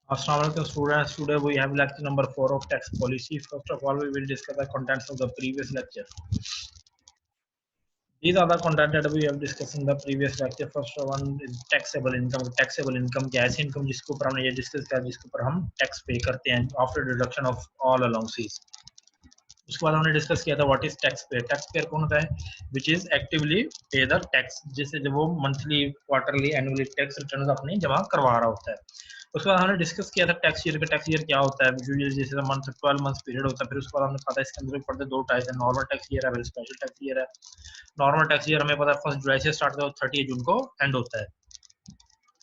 Assalamualaikum students. Today we have lecture number 4 of tax policy. First of all, we will discuss the contents of the previous lecture. These are the content that we have discussed in the previous lecture. First one is taxable income. Taxable income क्या ऐसी income जिसके ऊपर हमने ये discuss किया जिसके ऊपर हम टैक्स पे करते हैं after deduction of all allowances. उसके बाद हमने डिस्कस किया था what is tax payer. Tax payer कौन होता है? विच इज एक्टिवली पे द टैक्स, जिससे जब वो monthly quarterly annually tax return अपनी जमा करवा रहा होता है. उसके बाद हमने डिस्कस किया था टैक्स ईयर का. टैक्स ईयर क्या होता है? जैसे मंथ 12 मंथ पीरियड होता है. फिर उसके बाद हमने कहा था इसके अंदर पढ़ते दो टाइप है, नॉर्मल टैक्स ईयर है, फिर स्पेशल टैक्स ईयर है. नॉर्मल टैक्स ईयर हमें पता है 1 जुलाई से स्टार्ट होता है, 30 जून को एंड होता है.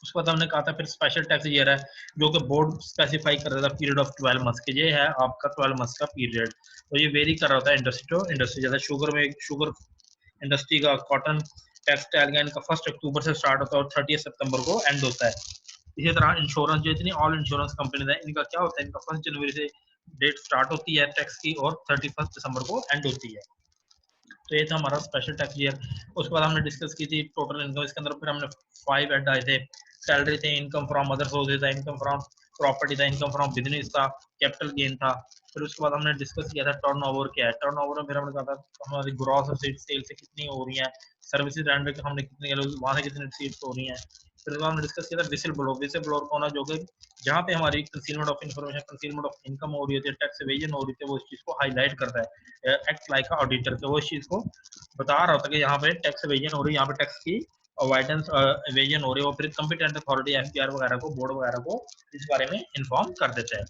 उसके बाद हमने कहा था फिर स्पेशल टैक्स ईयर है जो कि बोर्ड स्पेसिफाई कर रहा था पीरियड ऑफ 12 मंथ्स के. ये है आपका 12 मंथ्स का पीरियड. तो ये वेरी कर रहा होता है इंडस्ट्री टू इंडस्ट्री. जैसे शुगर में शुगर इंडस्ट्री का कॉटन टेक्सटाइल का इनका 1 अक्टूबर से स्टार्ट होता है और 30 सितंबर को एंड होता है. इसी तरह इंश्योरेंस जो इतनी ऑल इंश्योरेंस कंपनीज है इनका क्या होता है? इनका 1 जनवरी से डेट स्टार्ट होती है टैक्स की और 31 दिसंबर को एंड होती है. तो ये था हमारा स्पेशल टैक्स ईयर. उसके बाद हमने डिस्कस की थी टोटल इनकम. इसके अंदर फिर हमने 5 ऐड आए थे. सैलरी थे, इनकम फ्रॉम अदर सोर्सेज था, इनकम फ्रॉम प्रॉपर्टी था, इनकम फ्रॉम बिजनेस था, कैपिटल गेन था. फिर उसके बाद हमने डिस्कस किया था टर्नओवर क्या है. टर्नओवर में फिर हमने कहा था हमारी ग्रॉस सेल से कितनी हो रही है, सर्विसेज रेंडर हमने कितने वहां से कितनी रिसीव्स हो रही हैं. फिर हमने डिस्कस किया था विसिल ब्लोअर. विसिल ब्लोअर कौन है? जो कि जहाँ पे हमारी concealment of information, concealment of income हो रही होती है, टैक्स एवेजन हो रही थी, वो इस चीज को हाईलाइट करता है. एक्ट लाइक ऑडिटर के वो इस चीज को बता रहा होता है कि यहाँ पे टैक्स एवेजन हो रही है, यहाँ पे टैक्स की अवॉइडेंस एवेजन हो रही है. और फिर कंपिटेंट अथॉरिटी एफपीआर वगैरह को, बोर्ड वगैरह को इस बारे में इन्फॉर्म कर देते हैं.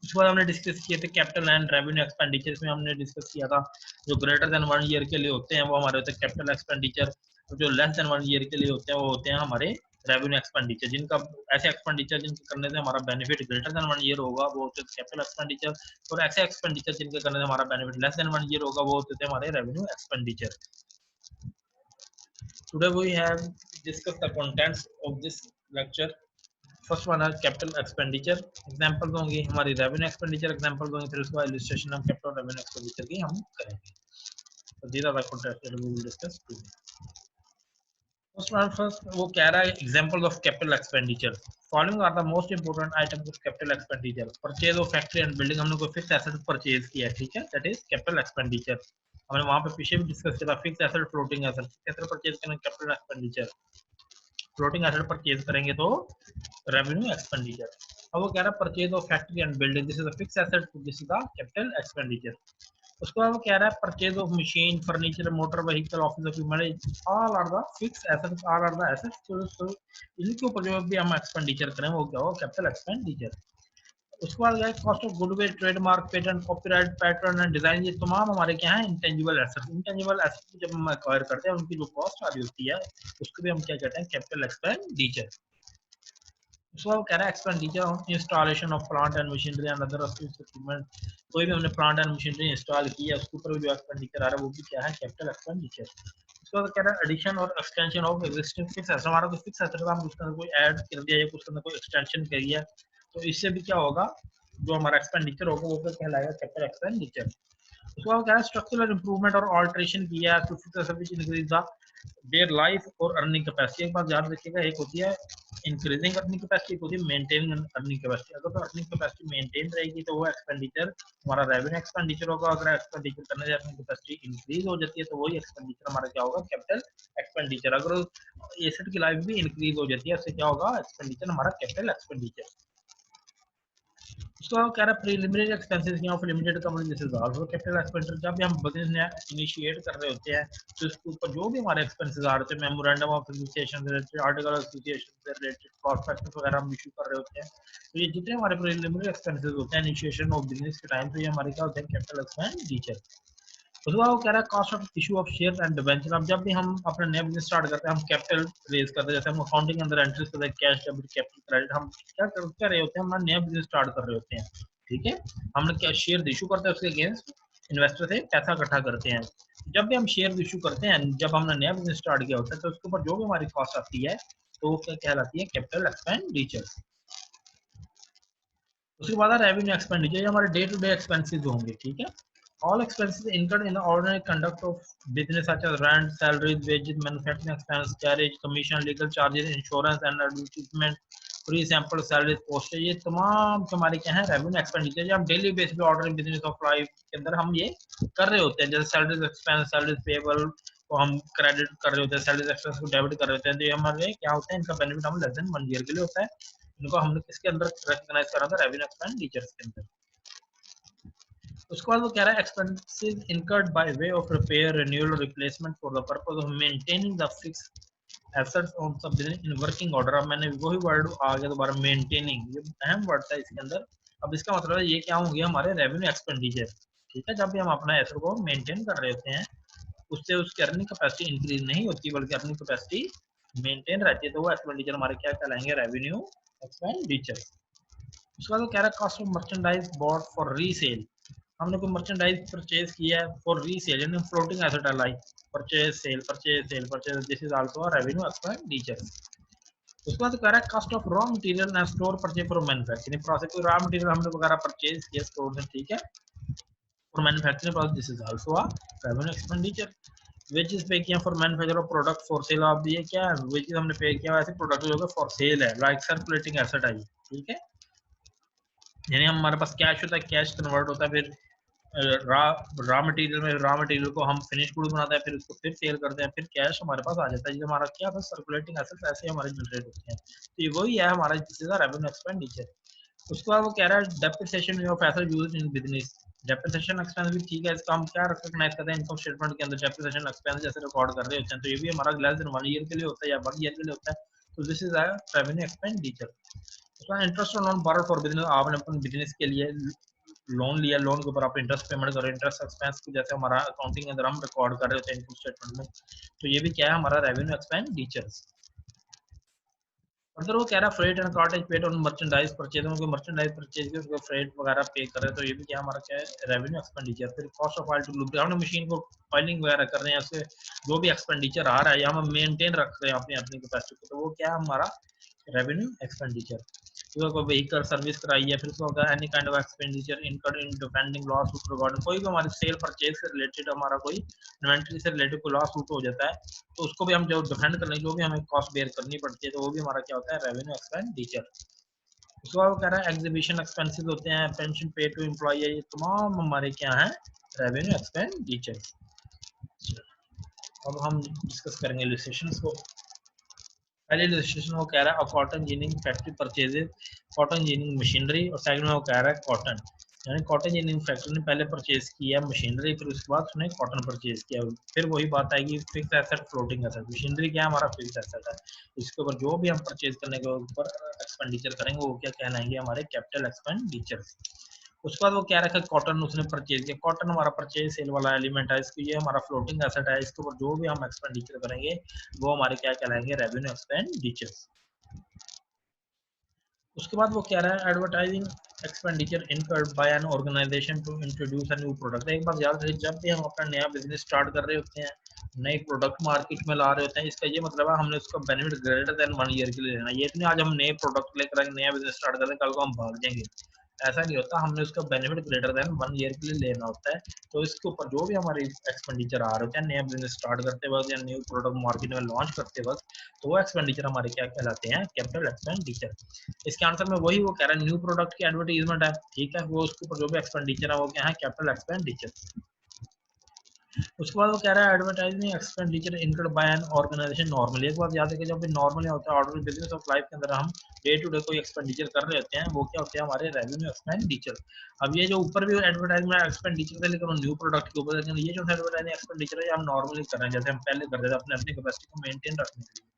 उसके बाद हमने डिस्कस किए थे कैपिटल एंड रेवेन्यू एक्सपेंडिचर में. हमने डिस्कस किया था जो ग्रेटर देन 1 ईयर के लिए होते हैं वो हमारे होते हैं कैपिटल एक्सपेंडिचर. जो लेस देन 1 ईयर के लिए होते हैं वो होते हैं हमारे रेवेन्यू एक्सपेंडिचर. जिनका ऐसे एक्सपेंडिचर जिनके करने से हमारा बेनिफिट ग्रेटर देन 1 ईयर होगा वो होते हैं कैपिटल एक्सपेंडिचर. और ऐसे एक्सपेंडिचर जिनके करने से हमारा बेनिफिट लेस देन 1 ईयर होगा वो होते हैं हमारे revenue expenditure. Today we have discussed the contents of this lecture. First one है कैपिटल एक्सपेंडिचर. एग्जांपल्स होंगी हमारी रेवेन्यू एक्सपेंडिचर एग्जांपल्स होंगे. फिर उसके बाद इलस्ट्रेशन हम कैपिटल रेवेन्यू एक्सपेंडिचर की हम करेंगे. तो these are the contents that we will discuss today. First वो कह रहा है examples of capital expenditure. Following are the most important items of capital expenditure. Purchase of factory and building. हमने कोई फिक्स एसेट परचेज किया है, ठीक है, दैट इज कैपिटल एक्सपेंडिचर. हमने वहां पे पीछे भी डिस्कस किया था फिक्स एसेट, फ्लोटिंग एसेट. कैसे परचेज करना capital expenditure. Floating asset purchase करेंगे तो रेवेन्यू एक्सपेंडिचर. अब वो कह रहा है purchase of factory and building, this is the fix asset, this is the capital expenditure. उसके बाद वो कह रहा है purchase of machine, furniture, motor vehicle, office equipment, all are the fix assets, all are the assets. तो इनके ऊपर जो भी हम एक्सपेंडिचर करें वो क्या हो? Capital expenditure. उसके बाद गए cost of goodwill, trademark, patent, copyright, pattern and design. ये तमाम हमारे क्या है? Intangible assets. इंटेंजिबल एसेट्स जब हम एक्वायर करते हैं उनकी जो कॉस्ट आ रही होती है उसको भी हम क्या कहते हैं? Capital expenditure. उसको कह रहा है expenditure on installation of plant and machinery and other equipment. कोई भी हमने प्लांट एंड मशीनरी इंस्टॉल की है उसके ऊपर जो एक्सपेंडिचर आ रहा है वो भी क्या है? Capital expenditure. उसके बाद कह रहा है एडिशन और extension of existing fix asset. हमारा कोई फिक्स एसेट हम उसके अंदर कोई ऐड कर दिया या उसके अंदर कोई एक्सटेंशन करी है तो इससे भी क्या होगा? जो हमारा एक्सपेंडिचर होगा वो फिर कहलाएगा कैपिटल एक्सपेंडिचर. उसके बाद कह रहा है स्ट्रक्चरल इंप्रूवमेंट और ऑल्ट्रेशन किया है तो fix asset which increase the their life और अर्निंग कैपेसिटी. एक बात याद रखिएगा, एक होती है इंक्रीजिंग अर्निंग कैपेसिटी, एक होती है मेंटेनिंग अर्निंग कैपेसिटी. अगर तो अर्निंग कैपेसिटी मेंटेन रहेगी तो वो एक्सपेंडिचर हमारा रेवेन्यू एक्सपेंडिचर होगा. अगर एक्सपेंडिचर करने से अर्निंग कैपेसिटी इंक्रीज हो जाती है तो वही एक्सपेंडिचर हमारा क्या होगा? Capital expenditure. अगर एसेट की लाइफ भी इंक्रीज हो जाती है उससे क्या होगा? एक्सपेंडिचर हमारा कैपिटल एक्सपेंडिचर. उसको कह रहा है preliminary expenses of limited company, this is also capital expenditure. जब भी हम बिजनेस इनिशिएट कर रहे होते हैं तो इसके ऊपर जो भी हमारे एक्सपेंसेस आ रहे थे, मेमोरेंडम ऑफ एसोसिएशन से रिलेटेड, आर्टिकल एसोसिएशन से रिलेटेड, प्रॉस्पेक्टस वगैरह हम इशू कर रहे होते हैं तो ये जितने हमारे प्रीलिमिनरी एक्सपेंसेस होते हैं इनिशिएशन ऑफ बिजनेस के टाइम, तो ये हमारे क्या होते हैं? Capital expenditure. उसके बाद वो कह रहा है cost of issue of share and debenture. अब जब भी हम अपना नया बिजनेस स्टार्ट करते हैं हम कैपिटल रेज करते हैं. जैसे हम अकाउंटिंग के अंदर एंट्रीज करते हैं कैश डेबिट कैपिटल क्रेडिट. हम क्या कर रहे होते हैं? हम नया बिजनेस स्टार्ट कर रहे होते हैं, ठीक है. हमने क्या शेयर इशू करते हैं, उसके अगेंस्ट इन्वेस्टर से पैसा इकट्ठा करते हैं. जब भी हम शेयर इशू करते हैं, जब हमने नया बिजनेस स्टार्ट किया होता है तो उसके ऊपर जो भी हमारी कॉस्ट आती है तो वो क्या कहलाती है? Capital expenditure. उसके बाद रेवेन्यू एक्सपेंडिचर हमारे डे टू डे एक्सपेंसेस होंगे, ठीक है. All expenses incurred in the ordinary conduct of business such as rent, salaries, wages, manufacturing expense, carriage, commission, legal charges, insurance and advertisement, free sample, salary, postage, ये तमाम हमारे क्या है revenue expenditure, जो हम डेली बेस पे order business of life के अंदर हम ये कर रहे होते हैं। जैसे सैलरीज एक्सपेंस, सैलरीज पेबल को हम क्रेडिट कर रहे होते हैं, सैलरीज एक्सपेंस को डेबिट कर रहे होते हैं, तो ये हमारे क्या होता है, इनका बेनिफिट हम लेस देन 1 ईयर के लिए होता है। इनको हमने किसके अंदर रिकॉग्नाइज करा था, रेवेन्यू एक्सपेंडिचर्स के अंदर। उसके बाद वो कह रहा है expenses incurred by way of repair, renewal, replacement for the purpose of maintaining the fixed assets on सब बिजनेस इन वर्किंग ऑर्डर। अब मैंने वही वर्ड आ गया दोबारा, मेंटेनिंग, ये अहम वर्ड था इसके अंदर। अब इसका मतलब है ये क्या होंगे हमारे रेवेन्यू एक्सपेंडिचर, ठीक है। जब भी हम अपना एसेट को मेंटेन कर रहे होते हैं, उससे उसकी अर्निंग कैपेसिटी इंक्रीज नहीं होती, बल्कि अर्निंग कैपेसिटी मेंटेन रहती है, तो वो एक्सपेंडिचर हमारे क्या कहलाएंगे, रेवेन्यू एक्सपेंडिचर। उसके बाद वो कह रहा है cost of merchandise bought for resale. हमने कोई मर्चेंडाइज परचेज किया है फॉर रीसेल, यानी फ्लोटिंग एसेट है like purchase sale, purchase sale, purchase, this is also a revenue expenditure. उसके बाद कह रहा है cost of raw material and store purchase for manufacturing process, कोई रॉ मटेरियल हमने वगैरह परचेज किया स्टोर से, ठीक है, for manufacturing process, this is also a revenue expenditure. Wages पे किया for manufacture of product for cell, आप ये क्या है, वेजेस हमने पे किया वैसे प्रोडक्ट जो है फॉर सेल है, लाइक सर्कुलेटिंग एसेट है, ठीक है, यानी हमारे पास कैश होता है, कैश कन्वर्ट होता है, फिर रॉ मटेरियल में, रॉ मटेरियल को हम फिनिश गुड बनाते हैं, फिर उसको फिर सेल करते हैं, फिर कैश हमारे पास आ जाता है, जो हमारा क्या था सर्कुलेटिंग एसेट्स, ऐसे हमारे जनरेट होते हैं। तो ये वही है हमारा जिसका रेवेन्यू एक्सपेंडिचर। उसके बाद वो कह रहा है depreciation of asset used in business, depreciation expense भी ठीक है, इसका हम क्या रिकॉग्नाइज करते हैं इनकम स्टेटमेंट के अंदर, डेप्रिसिएशन एक्सपेंस जैसे रिकॉर्ड कर रहे होते हैं, तो ये भी हमारा लेस देन 1 ईयर के लिए होता है या 1 ईयर के लिए होता है, तो this is a revenue expenditure. उसका interest on loan borrowed for business, आपने अपने बिजनेस के लिए लोन लिया, लोन के ऊपर आप इंटरेस्ट पेमेंट करो, इंटरेस्ट एक्सपेंस को जैसे हमारा अकाउंटिंग के अंदर हम रिकॉर्ड कर रहे होते हैं इनकम स्टेटमेंट में, तो ये भी क्या है हमारा रेवेन्यू एक्सपेंडिचर्स। अगर वो कह रहा है freight and cartridge paid on merchandise purchase, में कोई मर्चेंडाइज परचेज के उसको फ्रेट वगैरह पे कर रहे हैं, तो ये भी क्या हमारा क्या है रेवेन्यू एक्सपेंडिचर। फिर cost of oil to lubricate, हमने मशीन को ऑयलिंग वगैरह कर रहे हैं, उससे जो भी एक्सपेंडिचर आ रहा है या हम मेंटेन रख रहे हैं अपनी अपनी कैपेसिटी को, तो वो क्या है हमारा रेवेन्यू एक्सपेंडिचर। कोई व्हीकल सर्विस कराई है, फिर उसका होता है any kind of expenditure incurred in defending loss regarding, कोई भी हमारी सेल परचेज से रिलेटेड हमारा कोई इन्वेंट्री से रिलेटेड कोई लॉस हो जाता है, तो उसको भी हम जो डिफेंड करने जो भी हमें कॉस्ट बेयर करनी पड़ती है, तो वो भी हमारा क्या होता है रेवेन्यू एक्सपेंडिचर। उसके बाद वो कह रहा है एग्जीबिशन एक्सपेंसेस होते हैं, पेंशन पे टू एम्प्लॉय, ये तमाम हमारे क्या है रेवेन्यू एक्सपेंडिचर। अब हम डिस्कस करेंगे इलस्ट्रेशंस को। पहले इलस्ट्रेशन वो कह रहा है cotton ginning factory purchases cotton ginning machinery, और सेकंड में वो कह रहा है कॉटन, यानी कॉटन जीनिंग फैक्ट्री ने पहले परचेज किया मशीनरी, फिर उसके बाद उसने कॉटन परचेज किया। फिर वही बात आएगी fix asset, floating asset. Machinery क्या है हमारा फिक्स एसेट है, इसके ऊपर जो भी हम परचेज करने के ऊपर एक्सपेंडिचर करेंगे वो क्या कहलाएंगे हमारे कैपिटल एक्सपेंडिचर। उसके बाद वो क्या रखा कॉटन उसने परचेज किया, कॉटन हमारा परचेज सेल वाला एलिमेंट है, इसको ये हमारा फ्लोटिंग एसेट है, इसके ऊपर जो भी हम एक्सपेंडिचर करेंगे वो हमारे क्या कहलाएंगे रेवेन्यू एक्सपेंडिचर। उसके बाद वो कह रहा है advertising expenditure incurred by an organisation to introduce a new product. एक बात याद रखिए, जब भी हम अपना नया बिजनेस स्टार्ट कर रहे होते हैं, नए प्रोडक्ट मार्केट में ला रहे होते हैं, इसका ये मतलब है हमने उसका बेनिफिट ग्रेटर देन 1 ईयर के लिए लेना। ये नहीं आज हम नए प्रोडक्ट लेकर आएंगे, नया बिजनेस स्टार्ट करें, कल को हम भाग जाएंगे, ऐसा नहीं होता। हमने उसका बेनिफिट ग्रेटर देन 1 ईयर के लिए लेना होता है। तो इसके ऊपर जो भी हमारे एक्सपेंडिचर आ रहे होते हैं नया बिजनेस स्टार्ट करते वक्त या न्यू प्रोडक्ट मार्केट में लॉन्च करते वक्त, तो वो एक्सपेंडिचर हमारे क्या कहलाते हैं कैपिटल एक्सपेंडिचर। इसके आंसर में वही वो कह रहा है न्यू प्रोडक्ट की एडवर्टीजमेंट है, ठीक है, वो उसके ऊपर जो भी एक्सपेंडिचर है वो क्या है कैपिटल एक्सपेंडिचर। उसके बाद वो कह रहा है advertising expenditure incurred by an organisation normally. एक बात याद रखिए, जब भी नॉर्मली होता है ऑर्डर बिजनेस ऑफ लाइफ के अंदर हम डे टू डे कोई एक्सपेंडिचर कर रहे होते हैं, वो क्या होते हैं हमारे रेवेन्यू एक्सपेंडिचर। अब ये जो ऊपर भी एडवर्टाइजमेंट एक्सपेंडिचर है, लेकिन न्यू प्रोडक्ट के ऊपर, लेकिन ये जो एडवर्टाइजिंग एक्सपेंडिचर है हम नॉर्मली कर रहे हैं, जैसे हम पहले करते थे अपने अपनी कैपेसिटी को मेंटेन रखने के लिए,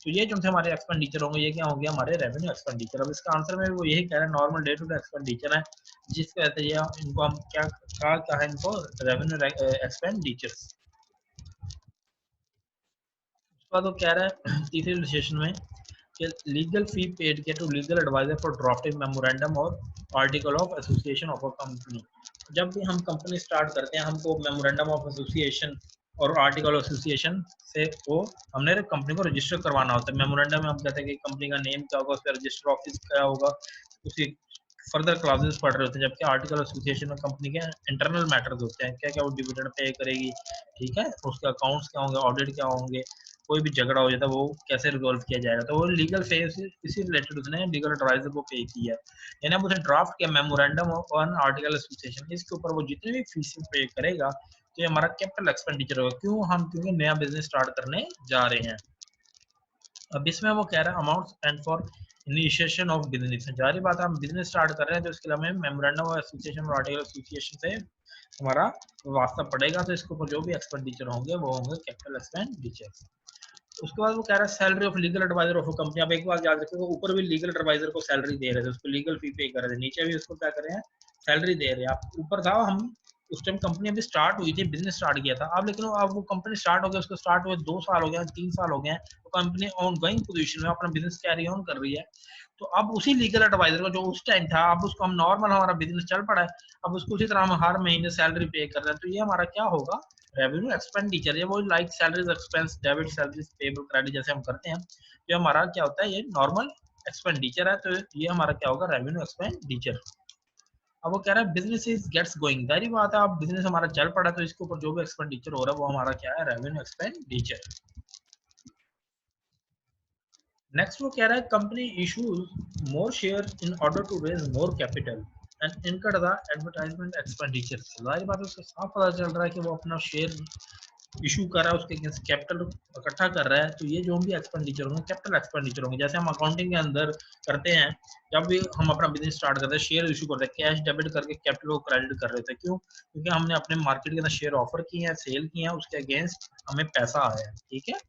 तो ये जो थे हमारे एक्सपेंडिचर होंगे, ये क्या होंगे हमारे रेवेन्यू एक्सपेंडिचर। अब इसका आंसर में वो यही कह रहे हैं normal day to day expenditure है, जिसके कहते हैं इनको हम क्या है इनको रेवेन्यू एक्सपेंडिचर। उसके बाद वो कह रहा है तीसरे इलस्ट्रेशन में कि लीगल फी पेड के to legal advisor for drafting memorandum और article of association of a company. जब भी हम कंपनी स्टार्ट करते हैं, हमको मेमोरेंडम ऑफ एसोसिएशन और आर्टिकल ऑफ एसोसिएशन से वो हमने कंपनी को रजिस्टर करवाना होता है। मेमोरेंडम में हम कहते हैं कि कंपनी का नेम क्या होगा, उसका रजिस्टर ऑफिस क्या होगा, उसकी फर्दर क्लासेस पढ़ रहे होते हैं। जबकि आर्टिकल एसोसिएशन में कंपनी के इंटरनल मैटर्स होते हैं, क्या क्या वो डिविडेंड पे करेगी, ठीक है, उसके अकाउंट्स क्या होंगे, ऑडिट क्या होंगे, कोई भी झगड़ा हो जाता है वो कैसे रिजोल्व किया जाएगा, तो वो लीगल फेस इसी रिलेटेड उसने लीगल एडवाइजर को पे किया, यानी अब उसने ड्राफ्ट किया मेमोरेंडम ऑन आर्टिकल एसोसिएशन, इसके ऊपर वो जितने भी फीस पे करेगा तो ये हमारा कैपिटल एक्सपेंडिचर होगा। क्यों? हम क्योंकि नया बिजनेस स्टार्ट करने जा रहे हैं। अब इसमें वो कह रहा है amount spend for initiation of business, जारी बात है हम बिजनेस स्टार्ट कर रहे हैं तो इसके लिए हमें मेमोरेंडम ऑफ एसोसिएशन और आर्टिकल एसोसिएशन से हमारा वास्ता पड़ेगा, तो इसके ऊपर जो भी एक्सपेंडिचर होंगे वो होंगे कैपिटल एक्सपेंडिचर। उसके बाद वो कह रहा है salary of legal adviser of company. आप एक बात याद रखिएगा, ऊपर भी लीगल एडवाइजर को सैलरी दे रहे थे, उसको लीगल फी पे कर रहे थे, नीचे भी उसको क्या कर रहे हैं, सैलरी दे रहे हैं। आप ऊपर था हम उस टाइम कंपनी अभी स्टार्ट हुई थी, बिजनेस स्टार्ट किया था, अब लेकिन अब वो कंपनी स्टार्ट हो गया, उसको स्टार्ट हुए 2 साल हो गए, 3 साल हो गए, तो कंपनी ऑन गोइंग पोजीशन में अपना बिजनेस कैरी ऑन कर रही है। तो अब उसी लीगल एडवाइजर को जो उस टाइम था, अब उसको हम नॉर्मल हमारा बिजनेस चल पड़ा है, अब उसको उसी तरह हम हर महीने सैलरी पे कर रहे हैं, तो ये हमारा क्या होगा, रेवेन्यू एक्सपेंडिचर। ये वो like salaries expense debit salaries payable credit जैसे हम करते हैं, ये हमारा क्या होता है, ये नॉर्मल एक्सपेंडिचर है, तो ये हमारा क्या होगा, रेवेन्यू एक्सपेंडिचर। अब वो कह रहा है बिजनेस इज गेट्स गोइंग, जारी बात है अब बिजनेस हमारा चल पड़ा तो इसके ऊपर जो भी एक्सपेंडिचर हो रहा है वो हमारा क्या है, रेवेन्यू एक्सपेंडिचर। नेक्स्ट वो कह रहा है company issues more share in order to raise more capital and incur the advertisement expenditure. जाहिर बात है उसको साफ पता चल रहा है कि वो अपना शेयर इशू कर रहा है, उसके अगेंस्ट कैपिटल इकट्ठा कर रहा है, तो ये जो भी एक्सपेंडिचर होंगे कैपिटल एक्सपेंडिचर होंगे। जैसे हम अकाउंटिंग के अंदर करते हैं, जब भी हम अपना बिजनेस स्टार्ट करते हैं शेयर इशू करते हैं, कैश डेबिट करके कैपिटल को क्रेडिट कर रहे थे, क्यों? क्योंकि हमने अपने मार्केट के अंदर शेयर ऑफर किए हैं, सेल किए हैं, उसके अगेंस्ट हमें पैसा आया है, ठीक है।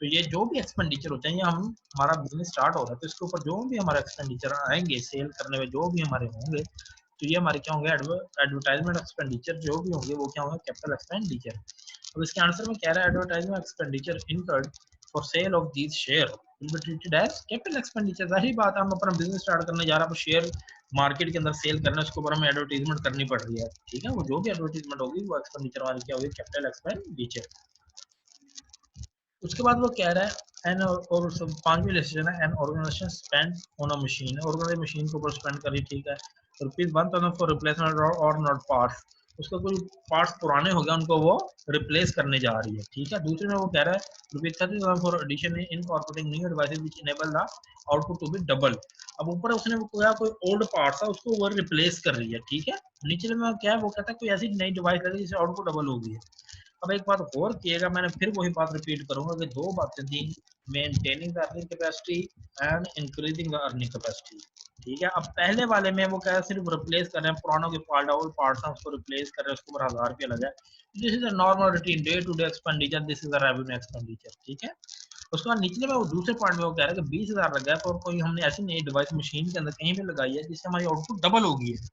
तो ये जो भी एक्सपेंडिचर होते हैं, ये हम हमारा बिजनेस स्टार्ट हो रहा है तो इसके ऊपर जो भी हमारा एक्सपेंडिचर आएंगे सेल करने में जो भी हमारे होंगे, तो ये हमारे क्या होंगे, एडवर्टाइजमेंट एक्सपेंडिचर जो भी होंगे वो क्या होंगे, कैपिटल एक्सपेंडिचर। अब इसके आंसर में कह रहा है advertisement expenditure incurred for sale of these share will be treated as capital expenditure. जाहिर बात है हम अपना बिजनेस स्टार्ट करने जा रहे हैं, शेयर मार्केट के अंदर सेल करना है, उसके ऊपर हमें एडवर्टाइजमेंट करनी पड़ रही है, ठीक है। वो जो भी एडवर्टाइजमेंट होगी वो एक्सपेंडिचर हमारी क्या होगी, कैपिटल एक्सपेंडिचर। उसके बाद वो कह रहा है एन और पांचवी लेसन है an organisation spend on a machine, organisation machine के ऊपर स्पेंड करी, ठीक है, ₹1,000 फॉर रिप्लेसमेंट और नॉट पार्ट्स, उसका कोई पार्ट्स पुराने हो गए उनको वो रिप्लेस करने जा रही है, ठीक है। दूसरे में वो कह रहा है ₹30,000 for addition in incorporating new devices which enable the output to be double. अब ऊपर उसने वो कहा कोई ओल्ड पार्ट्स है उसको वो रिप्लेस कर रही है, ठीक है। नीचे में क्या है, वो कहता है कोई ऐसी नई डिवाइस लगी जिससे आउटपुट डबल हो गई है। अब एक बात गौर किएगा, मैंने फिर वही बात रिपीट करूंगा कि 2 बातें थी, maintaining the earning capacity and increasing the earning capacity, ठीक है। अब पहले वाले में वो क्या सिर्फ रिप्लेस कर रहे हैं, पुरानों के पार्ट्स हैं उसको रिप्लेस कर रहे हैं, उसके ऊपर ₹1000 लगा है, this is a normal routine day to day expenditure, this is a revenue expenditure, ठीक है। उसके बाद निचले में वो दूसरे पॉइंट में वो कह रहा है कि 20,000 लगा है तो कोई हमने ऐसी नई डिवाइस मशीन के अंदर कहीं भी लगाई है जिससे हमारी आउटपुट डबल होगी है,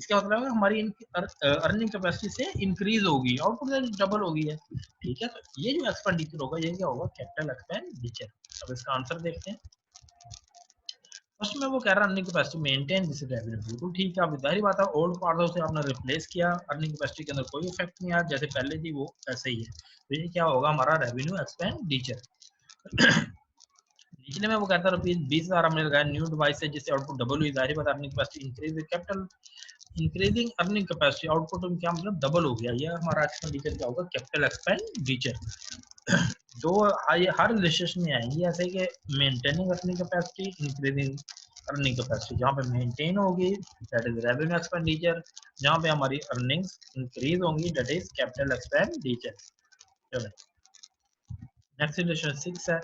इसका मतलब है हमारी अर्निंग कैपेसिटी से इंक्रीज होगी, आउटपुट डबल होगी है, ठीक है। तो ये जो एक्सपेंडिचर होगा ये क्या होगा, कैपिटल एक्सपेंडिचर। अब इसका आंसर देखते हैं। फर्स्ट में वो कह रहा है earning capacity maintain this revenue, बिल्कुल ठीक है। अब जाहिर बात है ओल्ड पार्ट है उसे आपने रिप्लेस किया, अर्निंग कैपेसिटी के अंदर कोई इफेक्ट नहीं आया, जैसे पहले थी वो ऐसे ही है, तो ये क्या होगा हमारा रेवेन्यू एक्सपेंडिचर। निचले में वो कहता है ₹20,000 हमने लगाया न्यू डिवाइस है जिससे आउटपुट डबल हुई, जाहिर बात earning capacity increase with capital increasing earning capacity, output में क्या मतलब डबल हो गया, ये हमारा एक्सपेंडिचर क्या होगा, कैपिटल एक्सपेंडिचर। दो ये हर रिलेशन में आएंगी ऐसे कि maintaining earning capacity, increasing earning capacity, जहाँ पे मेंटेन होगी दैट इज रेवेन्यू एक्सपेंडिचर, जहाँ पे हमारी अर्निंग्स इंक्रीज होंगी दैट इज कैपिटल एक्सपेंडिचर। चलो नेक्स्ट रिलेशन 6 है,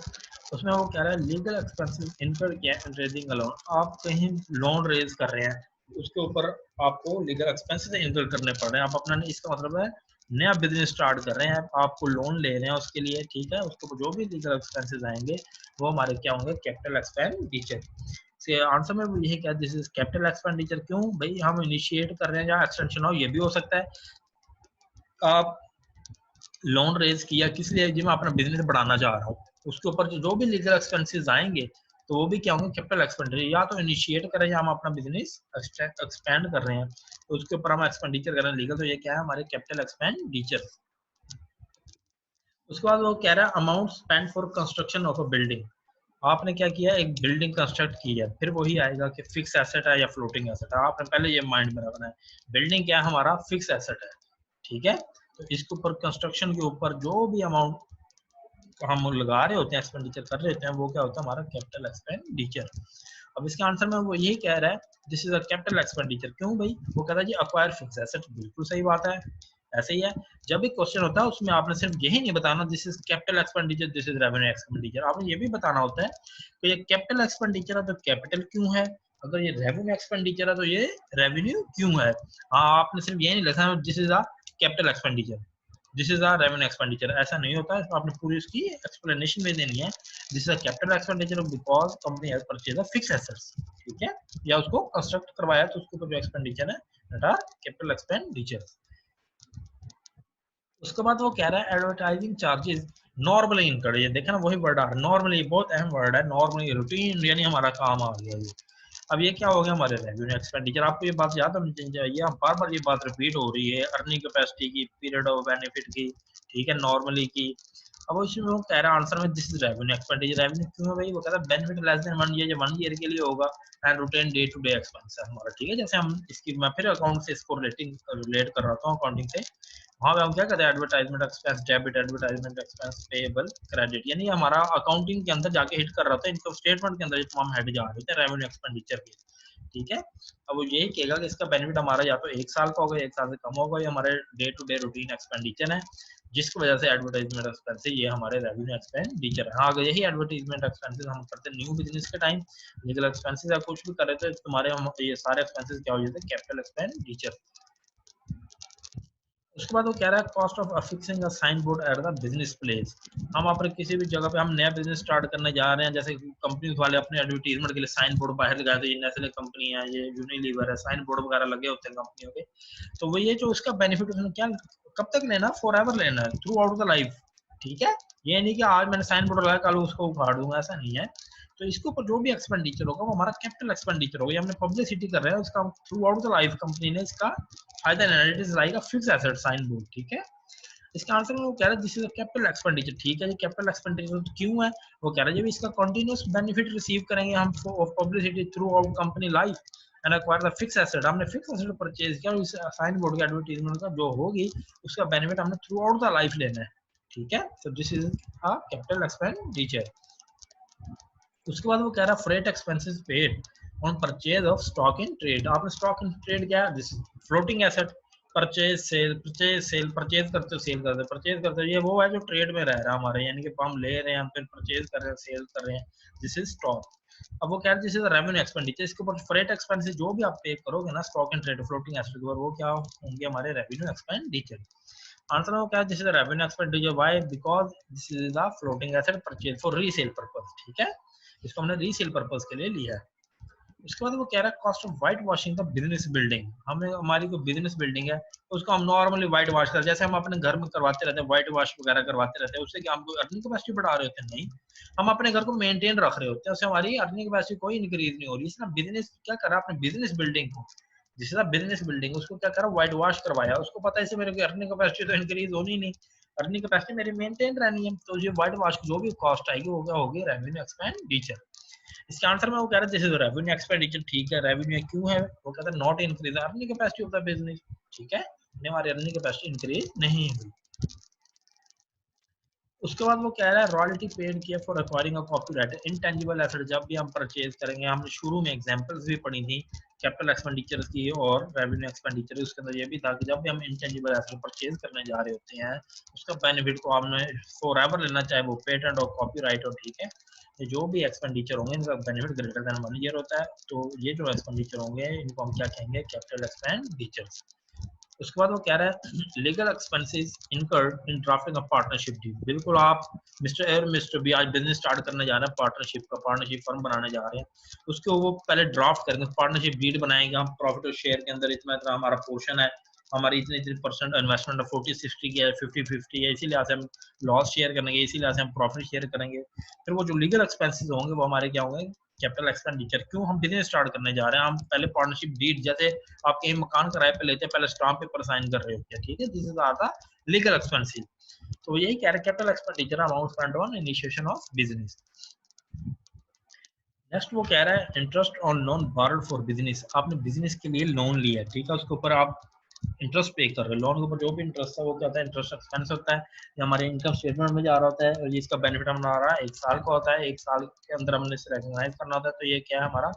उसमें वो कह रहा है लीगल एक्सपेंसेस इनकर्ड किया इन रेजिंग अ लोन। आप कहीं लोन रेज कर रहे हैं उसके ऊपर आपको लीगल एक्सपेंसेस इनकर करने पड़ रहे हैं, आप अपना, इसका मतलब है नया बिजनेस स्टार्ट कर रहे हैं, आपको लोन ले रहे हैं उसके लिए, ठीक है। उसके ऊपर जो भी लीगल एक्सपेंसेस आएंगे वो हमारे क्या होंगे, कैपिटल एक्सपेंडिचर। इसके आंसर में वो यही क्या, दिस इज कैपिटल एक्सपेंडिचर। क्यों भाई, हम इनिशिएट कर रहे हैं या एक्सटेंशन हो, ये भी हो सकता है। आप लोन रेज किया किस लिए, जी मैं अपना बिजनेस बढ़ाना चाह रहा हूँ, उसके ऊपर जो भी लीगल एक्सपेंसेस आएंगे तो वो भी क्या होंगे, कैपिटल एक्सपेंडिचर। या तो इनिशिएट कर रहे हैं या हम अपना बिजनेस एक्सपेंड कर रहे हैं तो उसके ऊपर हम एक्सपेंडिचर कर रहे हैं लीगल, तो ये क्या है हमारे कैपिटल एक्सपेंडिचर। उसके बाद वो कह रहा है amount spend for construction of a building. आपने क्या किया, एक बिल्डिंग कंस्ट्रक्ट की है, फिर वही आएगा कि फिक्स एसेट है या फ्लोटिंग एसेट है, आपने पहले ये माइंड में रखना है। बिल्डिंग क्या है, हमारा फिक्स एसेट है, ठीक है। तो इसके ऊपर कंस्ट्रक्शन के ऊपर जो भी अमाउंट हम लगा रहे होते हैं, एक्सपेंडिचर कर रहे होते हैं, वो क्या होता है हमारा कैपिटल एक्सपेंडिचर। अब इसके आंसर में वो यही कह रहा है this is a capital expenditure. क्यों भाई? वो कहता है जी अक्वायर फिक्स एसेट, बिल्कुल सही बात है, ऐसे ही है। जब भी क्वेश्चन होता है उसमें आपने सिर्फ यही नहीं बताना this is capital expenditure, this is revenue expenditure, आपने ये भी बताना होता है कि ये कैपिटल एक्सपेंडिचर है तो कैपिटल क्यों है, अगर ये रेवेन्यू एक्सपेंडिचर है तो ये रेवेन्यू क्यों है। हाँ, आपने सिर्फ ये नहीं लिखना this is a capital expenditure, this is a revenue expenditure, ऐसा नहीं होता है, आपने पूरी उसकी एक्सप्लेनेशन में देनी है। This is a capital expenditure because company has purchase a fix assets, ठीक है, या उसको कंस्ट्रक्ट करवाया तो उसके ऊपर जो एक्सपेंडिचर है दैट आर कैपिटल एक्सपेंडिचर। उसके बाद वो कह रहा है एडवर्टाइजिंग चार्जेस नॉर्मली इनकर्ड, ये देखा ना वही वर्ड आ रहा है नॉर्मली, बहुत अहम वर्ड है नॉर्मली, रूटीन यानी हमारा काम आ गया ये। अब ये क्या हो गया हमारे रेवेन्यू एक्सपेंडिचर, आपको ये बात याद होनी चाहिए, हम बार बार ये बात रिपीट हो रही है, अर्निंग कैपेसिटी की, पीरियड ऑफ बेनिफिट की, ठीक है, नॉर्मली की। अब इसमें वो कह रहा है आंसर में this is revenue expenditure, revenue क्यों है भाई, वो कह रहा है बेनिफिट लेस देन 1 ईयर, जो 1 ईयर के लिए होगा, and routine day to day expense है हमारा, ठीक है। जैसे हम इसकी मैं फिर अकाउंट से इसको रिलेट कर रहा हूँ अकाउंटिंग से, वहां पे हम क्या कहते हैं advertisement expense debit, advertisement expense payable credit, यानी हमारा अकाउंटिंग के अंदर जाके हिट कर रहा था, इनकम स्टेटमेंट के अंदर ये तमाम हेड जा रहे थे रेवेन्यू एक्सपेंडिचर के, ठीक है। अब वो यही कहेगा कि इसका बेनिफिट हमारा या तो 1 साल का होगा, 1 साल से कम होगा, या हमारे day to day routine expenditure है जिसकी वजह से एडवर्टाइजमेंट एक्सपेंसेस ये हमारे रेवेन्यू एक्सपेंडिचर है। हाँ, अगर यही एडवर्टाइजमेंट एक्सपेंसेस हम करते न्यू बिजनेस के टाइम, लीगल एक्सपेंसेस या कुछ भी कर रहे थे, तुम्हारे हम ये सारे एक्सपेंसेस क्या हो जाते हैं कैपिटल एक्सपेंडिचर। उसके बाद वो कह रहा है cost of affixing a sign board at the business place, हम अपने किसी भी जगह पे हम नया बिजनेस स्टार्ट करने जा रहे हैं, जैसे कंपनी वाले अपने एडवर्टीजमेंट के लिए साइन बोर्ड बाहर लगाए, तो ये नेस्ले कंपनी है, ये यूनिलीवर है, साइन बोर्ड वगैरह लगे होते हैं कंपनियों के, तो वो ये जो उसका बेनिफिट उसने क्या कब तक लेना, फॉर एवर लेना है, थ्रू आउट द लाइफ, ठीक है। ये नहीं कि आज मैंने साइन बोर्ड लगाया कल उसको उखाड़ दूंगा, ऐसा नहीं है। तो इसके ऊपर जो भी एक्सपेंडिचर होगा वो हमारा कैपिटल एक्सपेंडिचर होगा, हमने पब्लिसिटी कर रहे हैं उसका throughout the life, company ने इसका फायदा लेना, it is like a fix asset sign board, ठीक है। इसका आंसर में वो कह रहा है this is a capital expenditure, ठीक है जी, कैपिटल एक्सपेंडिचर तो क्यों है, वो कह रहा है जब इसका कंटिन्यूअस बेनिफिट रिसीव करेंगे हम of publicity through out company life and acquire the fix asset, हमने फिक्स एसेट परचेज किया, इस साइन बोर्ड के एडवर्टाइजमेंट का जो होगी उसका बेनिफिट हमने थ्रू आउट द लाइफ लेना है, ठीक है। तो this is a capital expenditure. उसके बाद वो कह रहा है freight expenses paid on purchase of stock in trade, आपने स्टॉक इन ट्रेड क्या है, this floating asset, purchase sale, purchase करते हो सेल करते हो, परचेज करते हो, ये वो है जो ट्रेड में रह रहा है हमारे, यानी कि हम ले रहे हैं हम फिर परचेज कर रहे हैं सेल कर रहे हैं, दिस इज स्टॉक। अब वो कह रहे हैं दिस इज रेवेन्यू एक्सपेंडिचर, इसके ऊपर फ्रेट एक्सपेंसेस जो भी आप पे करोगे ना stock in trade floating asset के ऊपर, वो क्या होंगे हमारे रेवेन्यू एक्सपेंडिचर। आंसर में क्या है this is revenue expenditure, why because this is the floating asset purchase for resale purpose, ठीक है, इसको हमने रीसेल पर्पस के लिए लिया है। उसके बाद वो कह रहा है कॉस्ट ऑफ व्हाइट वॉशिंग का बिजनेस बिल्डिंग, हमें हमारी कोई बिजनेस बिल्डिंग है तो उसको हम नॉर्मली व्हाइट वॉश कर, जैसे हम अपने घर में करवाते रहते हैं व्हाइट वॉश वगैरह करवाते रहते हैं, उससे क्या हम अर्निंग कैपेसिटी बढ़ा रहे होते हैं, नहीं, हम अपने घर को मेंटेन रख रहे होते हैं, उससे हमारी अर्निंग कैपेसिटी कोई इंक्रीज नहीं हो रही, इसलिए बिजनेस क्या करा अपने बिजनेस बिल्डिंग को, जिसका बिजनेस बिल्डिंग उसको क्या करा व्हाइट वॉश करवाया, उसको पता है इससे मेरे को अर्निंग कैपेसिटी तो इंक्रीज होनी नहीं, अर्निंग कैपेसिटी मेरी मेंटेन रहनी है, तो ये व्हाइट वॉश की जो भी कॉस्ट आएगी वो क्या होगी रेवेन्यू एक्सपेंडिचर। इसके आंसर में वो कह रहा है दिस इज रेवेन्यू एक्सपेंडिचर, ठीक है, रेवेन्यू क्यों है, वो कहता है not increase earning capacity of the business, ठीक है, हमारी अर्निंग कैपेसिटी इंक्रीज नहीं हुई। उसके बाद वो कह रहा है रॉयल्टी पेड किया for acquiring a copyright intangible asset, जब भी हम परचेज करेंगे, हमने शुरू में एग्जांपल्स भी पढ़ी थी कैपिटल एक्सपेंडिचर की और रेवेन्यू एक्सपेंडिचर, उसके अंदर ये भी था कि जब भी हम इंटेंजिबल एसेट परचेज करने जा रहे होते हैं उसका बेनिफिट को हमने फॉर एवर लेना, चाहे वो पेटेंट और कॉपीराइट हो, ठीक है, जो भी एक्सपेंडिचर होंगे इनका बेनिफिट ग्रेटर देन 1 ईयर होता है, तो ये जो एक्सपेंडिचर होंगे इनको हम क्या कहेंगे कैपिटल एक्सपेंडिचर। उसके बाद वो कह रहा है legal expenses incurred in drafting of partnership deed, बिल्कुल आप मिस्टर ए और मिस्टर बी आज बिजनेस स्टार्ट करने जा रहे हैं, पार्टनरशिप का पार्टनरशिप फर्म बनाने जा रहे हैं, उसके वो पहले ड्राफ्ट करेंगे पार्टनरशिप डीड बनाएंगे, हम प्रॉफिट और शेयर के अंदर इतना इतना हमारा पोर्शन है, हमारी इतने इतने परसेंट इन्वेस्टमेंट 40-60 की है, 50-50 है, इसीलिए हम लॉस शेयर करेंगे, इसीलिए हम प्रॉफिट शेयर करेंगे। फिर वो जो लीगल एक्सपेंसेस होंगे वो हमारे क्या होंगे कैपिटल एक्सपेंडिचर, क्यों हम बिजनेस स्टार्ट करने जा रहे हैं, हम पहले पार्टनरशिप डीड जैसे आप कहीं मकान किराए पे लेते हैं पहले स्टाम्प पेपर साइन कर रहे होते हैं, ठीक है, दिस इज आता लीगल एक्सपेंसिव। तो यही कह रहे capital expenditure amount spent on initiation of business. Next वो कह रहा है interest on loan borrowed for business, आपने बिजनेस के लिए लोन लिया है, ठीक है, उसके ऊपर आप इंटरेस्ट पे कर रहे हैं, लोन के ऊपर जो भी इंटरेस्ट है वो क्या होता है, इंटरेस्ट एक्सपेंस होता है, ये हमारे इनकम स्टेटमेंट में जा रहा होता है, और इसका बेनिफिट हमारा आ रहा है 1 साल का होता है, 1 साल के अंदर हमने इसे रिकॉग्नाइज करना होता है। तो ये क्या है हमारा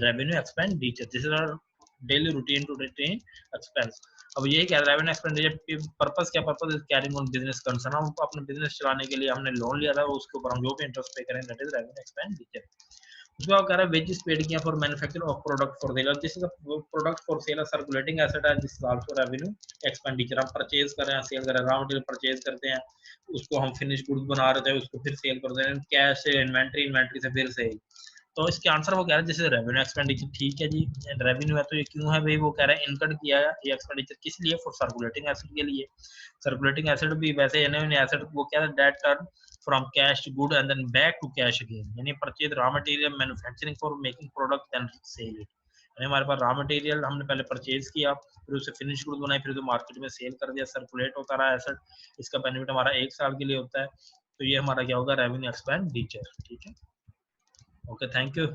revenue expenditure, this is our daily routine to routine expense. अब ये क्या रेवेन्यू एक्सपेंडिचर पर्पस क्या, purpose is carrying on business concern, हम अपने बिजनेस चलाने के लिए हमने लोन लिया था, उसके ऊपर हम जो भी इंटरेस्ट पे करें दैट इज रेवेन्यू एक्सपेंडिचर। उसमें कह रहा है वेजेस पेड किया for manufacture of product for sale, this is a product for sale circulating asset है, this is also revenue expenditure. हम परचेज कर रहे हैं, सेल कर रहे हैं, रॉ मटेरियल परचेज करते हैं, उसको हम फिनिश गुड्स बना रहे थे, उसको फिर सेल करते हैं, कैश से इन्वेंटरी, इन्वेंटरी से फिर सेल। तो इसके आंसर वो कह रहा है जैसे रेवेन्यू एक्सपेंडिचर, ठीक है जी, रेवेन्यू है तो ये क्यों है भाई, वो कह रहा है इनकम किया है ये एक्सपेंडिचर किस लिए, फॉर सर्कुलेटिंग एसेट के लिए। सर्कुलेटिंग एसेट भी वैसे एसेट वो क्या है, that turn from cash to good and then back to cash again, यानी purchase raw material manufacturing for making product then sell it, यानी हमारे पास रॉ मटेरियल हमने पहले परचेज किया, फिर उसे फिनिश गुड बनाई, फिर तो मार्केट में सेल कर दिया, सर्कुलेट होता रहा एसेट, इसका बेनिफिट हमारा 1 साल के लिए होता है। तो ये हमारा क्या होगा, रेवेन्यू एक्सपेंडिचर। ठीक है, ओके, थैंक यू।